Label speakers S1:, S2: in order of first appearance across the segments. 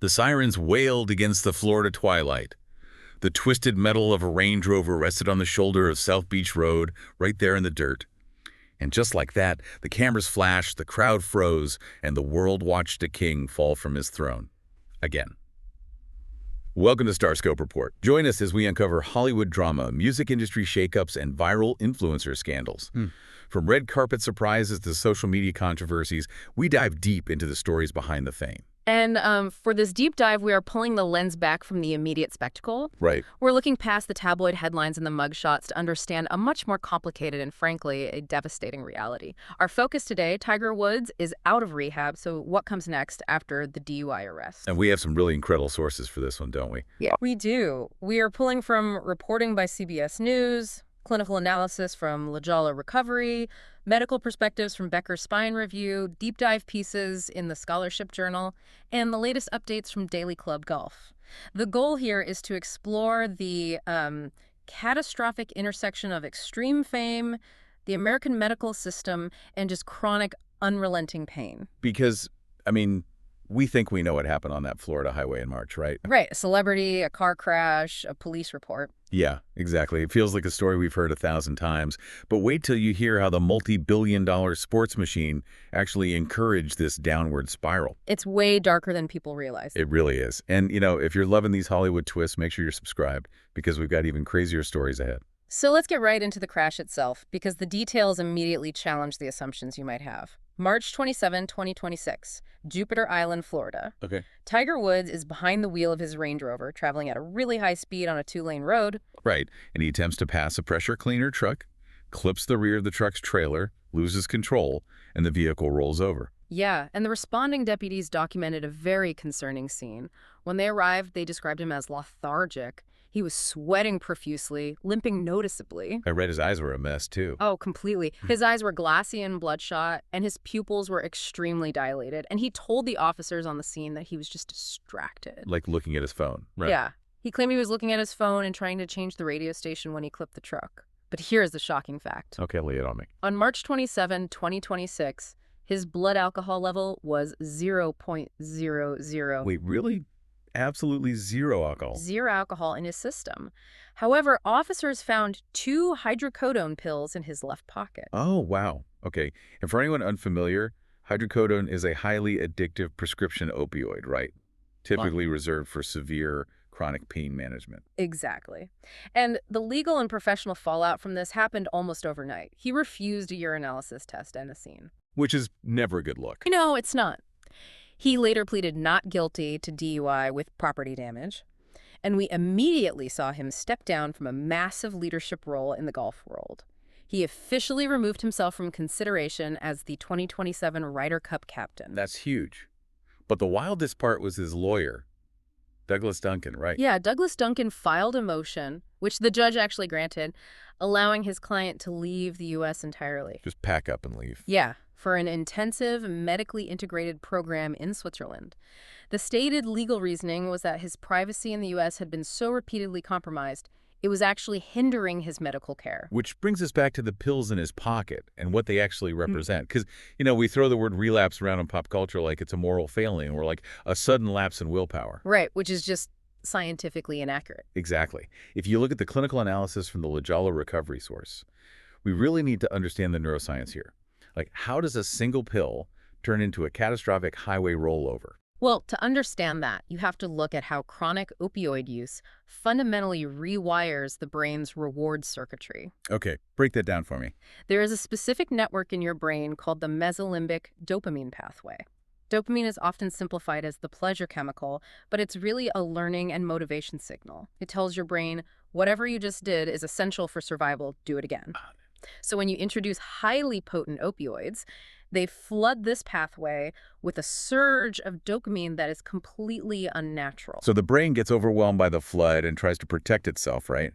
S1: The sirens wailed against the Florida twilight. The twisted metal of a Range Rover rested on the shoulder of South Beach Road, right there in the dirt. And just like that, the cameras flashed, the crowd froze, and the world watched a king fall from his throne. Again. Welcome to Starscope Report. Join us as we uncover Hollywood drama, music industry shakeups, and viral influencer scandals. From red carpet surprises to social media controversies, we dive deep into the stories behind the fame.
S2: And for this deep dive, we are pulling the lens back from the immediate spectacle.
S1: Right.
S2: We're looking past the tabloid headlines and the mugshots to understand a much more complicated and, frankly, a devastating reality. Our focus today, Tiger Woods, is out of rehab, so what comes next after the DUI arrest?
S1: And we have some really incredible sources for this one, don't we?
S2: Yeah, we do. We are pulling from reporting by CBS News, clinical analysis from Lajala Recovery, medical perspectives from Becker Spine Review, deep dive pieces in the Scholarship Journal, and the latest updates from Daily Club Golf. The goal here is to explore the catastrophic intersection of extreme fame, the American medical system, and just chronic, unrelenting pain.
S1: Because, I mean, we think we know what happened on that Florida highway in March, right?
S2: Right. A celebrity, a car crash, a police report.
S1: Yeah, exactly. It feels like a story we've heard 1,000 times. But wait till you hear how the multi-billion-dollar sports machine actually encouraged this downward spiral.
S2: It's way darker than people realize.
S1: It really is. And, you know, if you're loving these Hollywood twists, make sure you're subscribed because we've got even crazier stories ahead.
S2: So let's get right into the crash itself, because the details immediately challenge the assumptions you might have. March 27, 2026, Jupiter Island, Florida.
S1: Okay.
S2: Tiger Woods is behind the wheel of his Range Rover, traveling at a really high speed on a 2-lane road.
S1: Right. And he attempts to pass a pressure cleaner truck, clips the rear of the truck's trailer, loses control, and the vehicle rolls over.
S2: Yeah, and the responding deputies documented a very concerning scene. When they arrived, they described him as lethargic. He was sweating profusely, limping noticeably.
S1: I read his eyes were a mess, too.
S2: Oh, completely. His eyes were glassy and bloodshot, and his pupils were extremely dilated. And he told the officers on the scene that he was just distracted.
S1: Like looking at his phone. Right.
S2: Yeah. He claimed he was looking at his phone and trying to change the radio station when he clipped the truck. But here's the shocking fact.
S1: Okay, lay it on me.
S2: On March 27, 2026, his blood alcohol level was 0.00.
S1: Wait, really? Absolutely zero alcohol?
S2: Zero alcohol in his system. However, officers found 2 hydrocodone pills in his left pocket.
S1: Oh, wow. Okay. And for anyone unfamiliar, hydrocodone is a highly addictive prescription opioid, right? Typically reserved for severe chronic pain management.
S2: Exactly. And the legal and professional fallout from this happened almost overnight. He refused a urinalysis test and a scene.
S1: Which is never a good look.
S2: No, it's not. He later pleaded not guilty to DUI with property damage, and we immediately saw him step down from a massive leadership role in the golf world. He officially removed himself from consideration as the 2027 Ryder Cup captain.
S1: That's huge. But the wildest part was his lawyer, Douglas Duncan, right?
S2: Yeah, Douglas Duncan filed a motion, which the judge actually granted, allowing his client to leave the U.S. entirely.
S1: Just pack up and leave.
S2: Yeah, for an intensive, medically integrated program in Switzerland. The stated legal reasoning was that his privacy in the U.S. had been so repeatedly compromised, it was actually hindering his medical care.
S1: Which brings us back to the pills in his pocket and what they actually represent. Because, you know, we throw the word relapse around in pop culture like it's a moral failing or like a sudden lapse in willpower.
S2: Right, which is just scientifically inaccurate.
S1: Exactly. If you look at the clinical analysis from the Lajala Recovery source, we really need to understand the neuroscience here. Like, how does a single pill turn into a catastrophic highway rollover?
S2: Well, to understand that, you have to look at how chronic opioid use fundamentally rewires the brain's reward circuitry.
S1: Okay, break that down for me.
S2: There is a specific network in your brain called the mesolimbic dopamine pathway. Dopamine is often simplified as the pleasure chemical, but it's really a learning and motivation signal. It tells your brain, whatever you just did is essential for survival, do it again. So when you introduce highly potent opioids, they flood this pathway with a surge of dopamine that is completely unnatural.
S1: So the brain gets overwhelmed by the flood and tries to protect itself, right?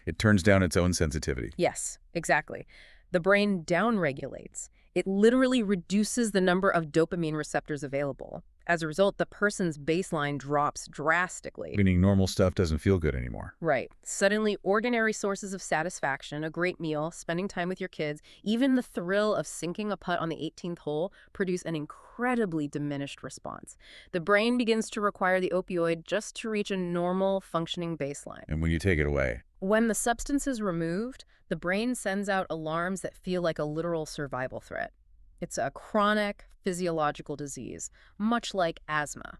S1: It turns down its own sensitivity.
S2: Yes, exactly. The brain downregulates. It literally reduces the number of dopamine receptors available. As a result, the person's baseline drops drastically.
S1: Meaning normal stuff doesn't feel good anymore.
S2: Right. Suddenly, ordinary sources of satisfaction, a great meal, spending time with your kids, even the thrill of sinking a putt on the 18th hole, produce an incredibly diminished response. The brain begins to require the opioid just to reach a normal, functioning baseline.
S1: And when you take it away,
S2: When the substance is removed, the brain sends out alarms that feel like a literal survival threat. It's a chronic physiological disease, much like asthma.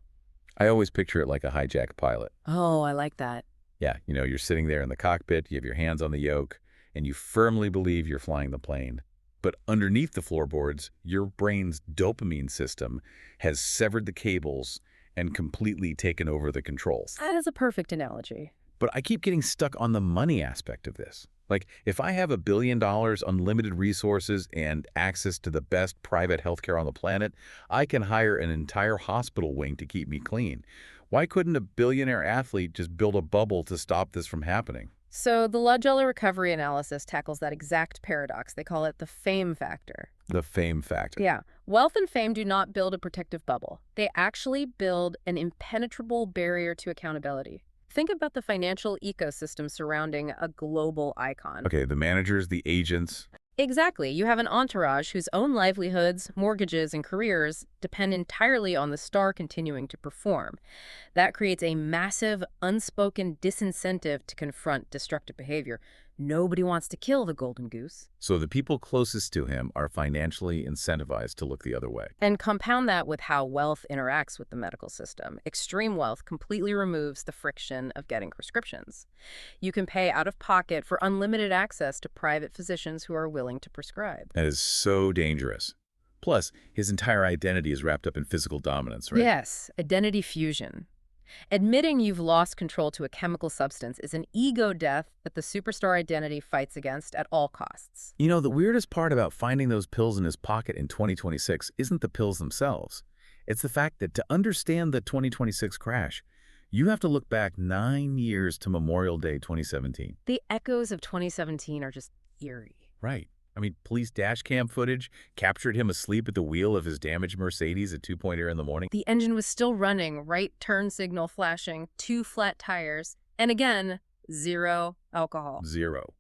S1: I always picture it like a hijacked pilot.
S2: Oh, I like that.
S1: Yeah, you're sitting there in the cockpit, you have your hands on the yoke, and you firmly believe you're flying the plane. But underneath the floorboards, your brain's dopamine system has severed the cables and completely taken over the controls.
S2: That is a perfect analogy.
S1: But I keep getting stuck on the money aspect of this. Like, if I have $1 billion, unlimited resources, and access to the best private healthcare on the planet, I can hire an entire hospital wing to keep me clean. Why couldn't a billionaire athlete just build a bubble to stop this from happening?
S2: So the Lodgella recovery analysis tackles that exact paradox. They call it the fame factor.
S1: The fame factor.
S2: Yeah. Wealth and fame do not build a protective bubble. They actually build an impenetrable barrier to accountability. Think about the financial ecosystem surrounding a global icon.
S1: Okay, the managers, the agents.
S2: Exactly. You have an entourage whose own livelihoods, mortgages, and careers depend entirely on the star continuing to perform. That creates a massive, unspoken disincentive to confront destructive behavior. Nobody wants to kill the golden goose.
S1: So the people closest to him are financially incentivized to look the other way.
S2: And compound that with how wealth interacts with the medical system. Extreme wealth completely removes the friction of getting prescriptions. You can pay out of pocket for unlimited access to private physicians who are willing to prescribe.
S1: That is so dangerous. Plus, his entire identity is wrapped up in physical dominance, right?
S2: Yes, identity fusion. Admitting you've lost control to a chemical substance is an ego death that the superstar identity fights against at all costs.
S1: The weirdest part about finding those pills in his pocket in 2026 isn't the pills themselves. It's the fact that to understand the 2026 crash, you have to look back 9 years to Memorial Day 2017.
S2: The echoes of 2017 are just eerie.
S1: Right. Police dash cam footage captured him asleep at the wheel of his damaged Mercedes at 2.0 in the morning.
S2: The engine was still running, right turn signal flashing, 2 flat tires, and again, 0 alcohol.
S1: 0.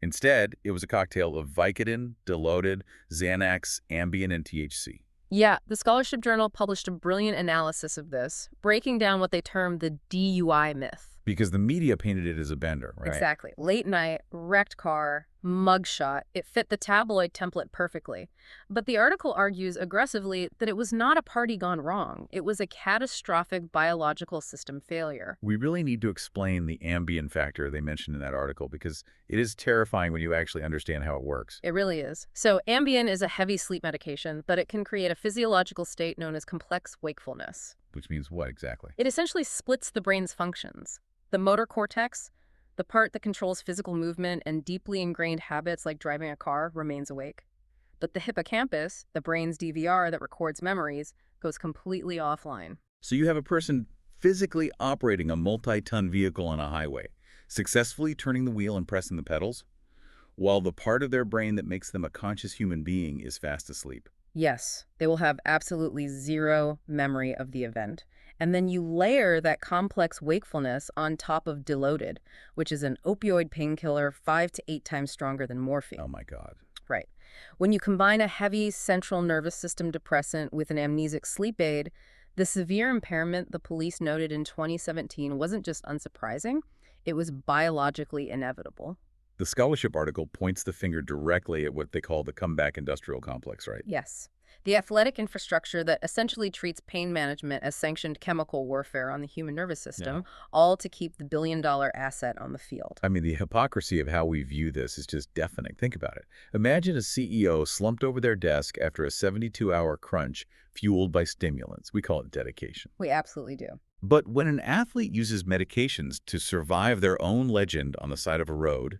S1: Instead, it was a cocktail of Vicodin, Dilaudid, Xanax, Ambien, and THC.
S2: Yeah, the Scholarship Journal published a brilliant analysis of this, breaking down what they termed the DUI myth.
S1: Because the media painted it as a bender, right?
S2: Exactly. Late night, wrecked car, mugshot. It fit the tabloid template perfectly. But the article argues aggressively that it was not a party gone wrong. It was a catastrophic biological system failure.
S1: We really need to explain the Ambien factor they mentioned in that article because it is terrifying when you actually understand how it works.
S2: It really is. So Ambien is a heavy sleep medication, but it can create a physiological state known as complex wakefulness.
S1: Which means what exactly?
S2: It essentially splits the brain's functions. The motor cortex, the part that controls physical movement and deeply ingrained habits like driving a car, remains awake. But the hippocampus, the brain's DVR that records memories, goes completely offline.
S1: So you have a person physically operating a multi-ton vehicle on a highway, successfully turning the wheel and pressing the pedals, while the part of their brain that makes them a conscious human being is fast asleep.
S2: Yes, they will have absolutely 0 memory of the event. And then you layer that complex wakefulness on top of Dilaudid, which is an opioid painkiller 5 to 8 times stronger than morphine.
S1: Oh my God.
S2: Right. When you combine a heavy central nervous system depressant with an amnesic sleep aid, the severe impairment the police noted in 2017 wasn't just unsurprising, it was biologically inevitable.
S1: The scholarship article points the finger directly at what they call the comeback industrial complex, right?
S2: Yes. The athletic infrastructure that essentially treats pain management as sanctioned chemical warfare on the human nervous system, all to keep the billion-dollar asset on the field.
S1: The hypocrisy of how we view this is just deafening. Think about it. Imagine a CEO slumped over their desk after a 72-hour crunch fueled by stimulants. We call it dedication.
S2: We absolutely do.
S1: But when an athlete uses medications to survive their own legend on the side of a road,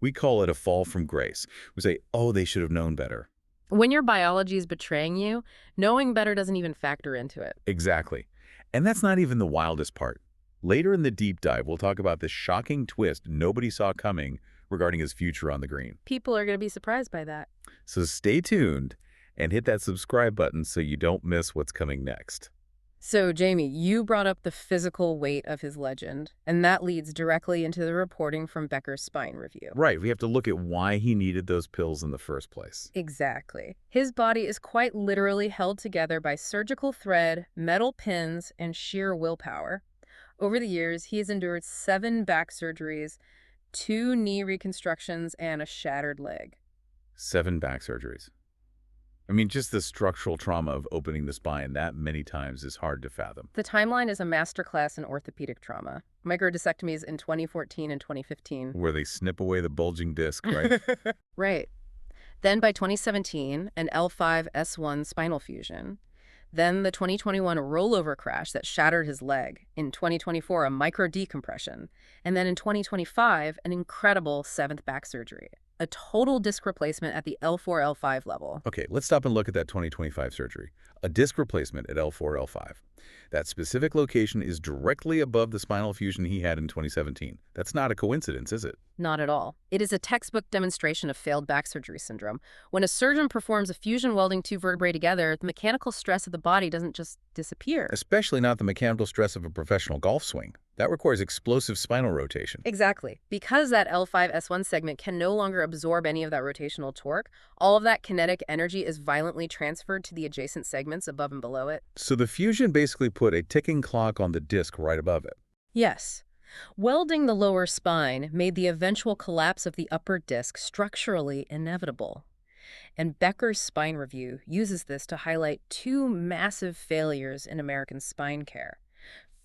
S1: we call it a fall from grace. We say, oh, they should have known better.
S2: When your biology is betraying you, knowing better doesn't even factor into it.
S1: Exactly. And that's not even the wildest part. Later in the deep dive, we'll talk about this shocking twist nobody saw coming regarding his future on the green.
S2: People are going to be surprised by that.
S1: So stay tuned and hit that subscribe button so you don't miss what's coming next.
S2: So, Jamie, you brought up the physical weight of his legend, and that leads directly into the reporting from Becker's spine review.
S1: Right, we have to look at why he needed those pills in the first place.
S2: Exactly. His body is quite literally held together by surgical thread, metal pins, and sheer willpower. Over the years, he has endured 7 back surgeries, 2 knee reconstructions, and a shattered leg.
S1: 7 back surgeries. I mean, just the structural trauma of opening the spine that many times is hard to fathom.
S2: The timeline is a masterclass in orthopedic trauma. Microdiscectomies in 2014 and 2015.
S1: Where they snip away the bulging disc, right?
S2: Right. Then by 2017, an L5-S1 spinal fusion. Then the 2021 rollover crash that shattered his leg. In 2024, a micro-decompression. And then in 2025, an incredible 7th back surgery. A total disc replacement at the L4, L5 level.
S1: Okay, let's stop and look at that 2025 surgery. A disc replacement at L4, L5. That specific location is directly above the spinal fusion he had in 2017. That's not a coincidence, is it?
S2: Not at all. It is a textbook demonstration of failed back surgery syndrome. When a surgeon performs a fusion welding 2 vertebrae together, the mechanical stress of the body doesn't just disappear.
S1: Especially not the mechanical stress of a professional golf swing. That requires explosive spinal rotation.
S2: Exactly. Because that L5-S1 segment can no longer absorb any of that rotational torque, all of that kinetic energy is violently transferred to the adjacent segments above and below it.
S1: So the fusion basically put a ticking clock on the disc right above it.
S2: Yes. Welding the lower spine made the eventual collapse of the upper disc structurally inevitable. And Becker's spine review uses this to highlight 2 massive failures in American spine care.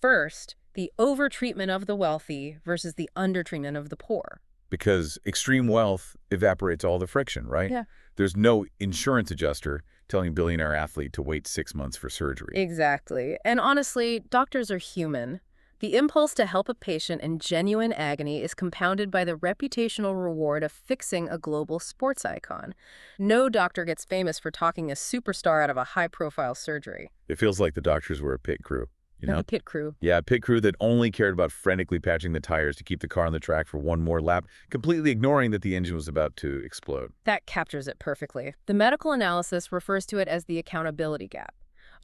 S2: First, the overtreatment of the wealthy versus the undertreatment of the poor.
S1: Because extreme wealth evaporates all the friction, right?
S2: Yeah.
S1: There's no insurance adjuster telling a billionaire athlete to wait 6 months for surgery.
S2: Exactly. And honestly, doctors are human. The impulse to help a patient in genuine agony is compounded by the reputational reward of fixing a global sports icon. No doctor gets famous for talking a superstar out of a high-profile surgery.
S1: It feels like the doctors were a pit crew, you know?
S2: The pit crew.
S1: Yeah, a pit crew that only cared about frantically patching the tires to keep the car on the track for one more lap, completely ignoring that the engine was about to explode.
S2: That captures it perfectly. The medical analysis refers to it as the accountability gap.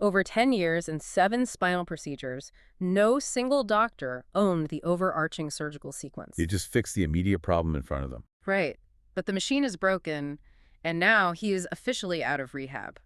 S2: Over 10 years and 7 spinal procedures, no single doctor owned the overarching surgical sequence.
S1: You just fixed the immediate problem in front of them.
S2: Right. But the machine is broken, and now he is officially out of rehab.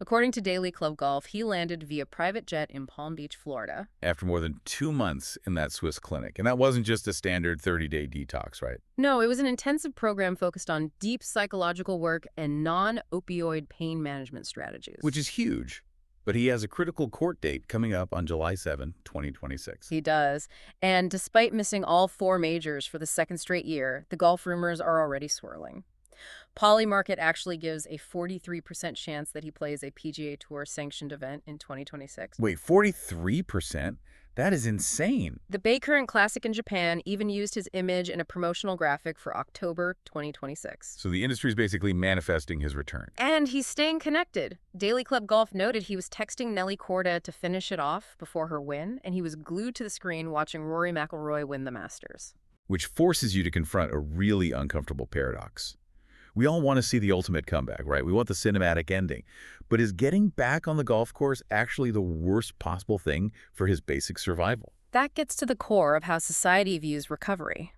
S2: According to Daily Club Golf, he landed via private jet in Palm Beach, Florida.
S1: After more than 2 months in that Swiss clinic. And that wasn't just a standard 30-day detox, right?
S2: No, it was an intensive program focused on deep psychological work and non-opioid pain management strategies.
S1: Which is huge. But he has a critical court date coming up on July 7, 2026.
S2: He does. And despite missing all 4 majors for the 2nd straight year, the golf rumors are already swirling. Polymarket actually gives a 43% chance that he plays a PGA Tour-sanctioned event in 2026.
S1: Wait, 43%? That is insane.
S2: The Bay Current Classic in Japan even used his image in a promotional graphic for October 2026.
S1: So the industry is basically manifesting his return.
S2: And he's staying connected. Daily Club Golf noted he was texting Nelly Korda to finish it off before her win, and he was glued to the screen watching Rory McIlroy win the Masters.
S1: Which forces you to confront a really uncomfortable paradox. We all want to see the ultimate comeback, right? We want the cinematic ending. But is getting back on the golf course actually the worst possible thing for his basic survival?
S2: That gets to the core of how society views recovery.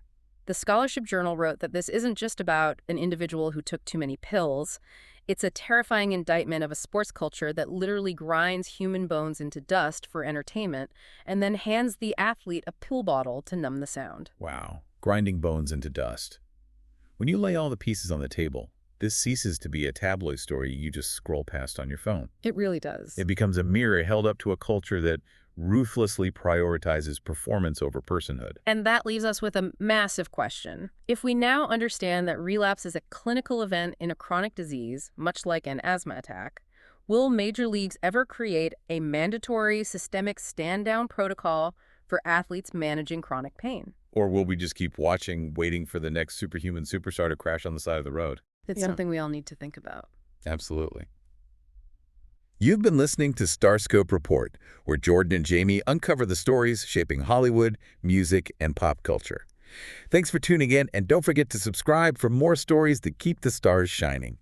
S2: The Scholarship Journal wrote that this isn't just about an individual who took too many pills. It's a terrifying indictment of a sports culture that literally grinds human bones into dust for entertainment and then hands the athlete a pill bottle to numb the sound.
S1: Wow, grinding bones into dust. When you lay all the pieces on the table, this ceases to be a tabloid story you just scroll past on your phone.
S2: It really does.
S1: It becomes a mirror held up to a culture that ruthlessly prioritizes performance over personhood.
S2: And that leaves us with a massive question. If we now understand that relapse is a clinical event in a chronic disease, much like an asthma attack, will major leagues ever create a mandatory systemic stand-down protocol for athletes managing chronic pain?
S1: Or will we just keep watching, waiting for the next superhuman superstar to crash on the side of the road?
S2: It's something we all need to think about.
S1: Absolutely. You've been listening to Starscope Report, where Jordan and Jamie uncover the stories shaping Hollywood, music, and pop culture. Thanks for tuning in, and don't forget to subscribe for more stories that keep the stars shining.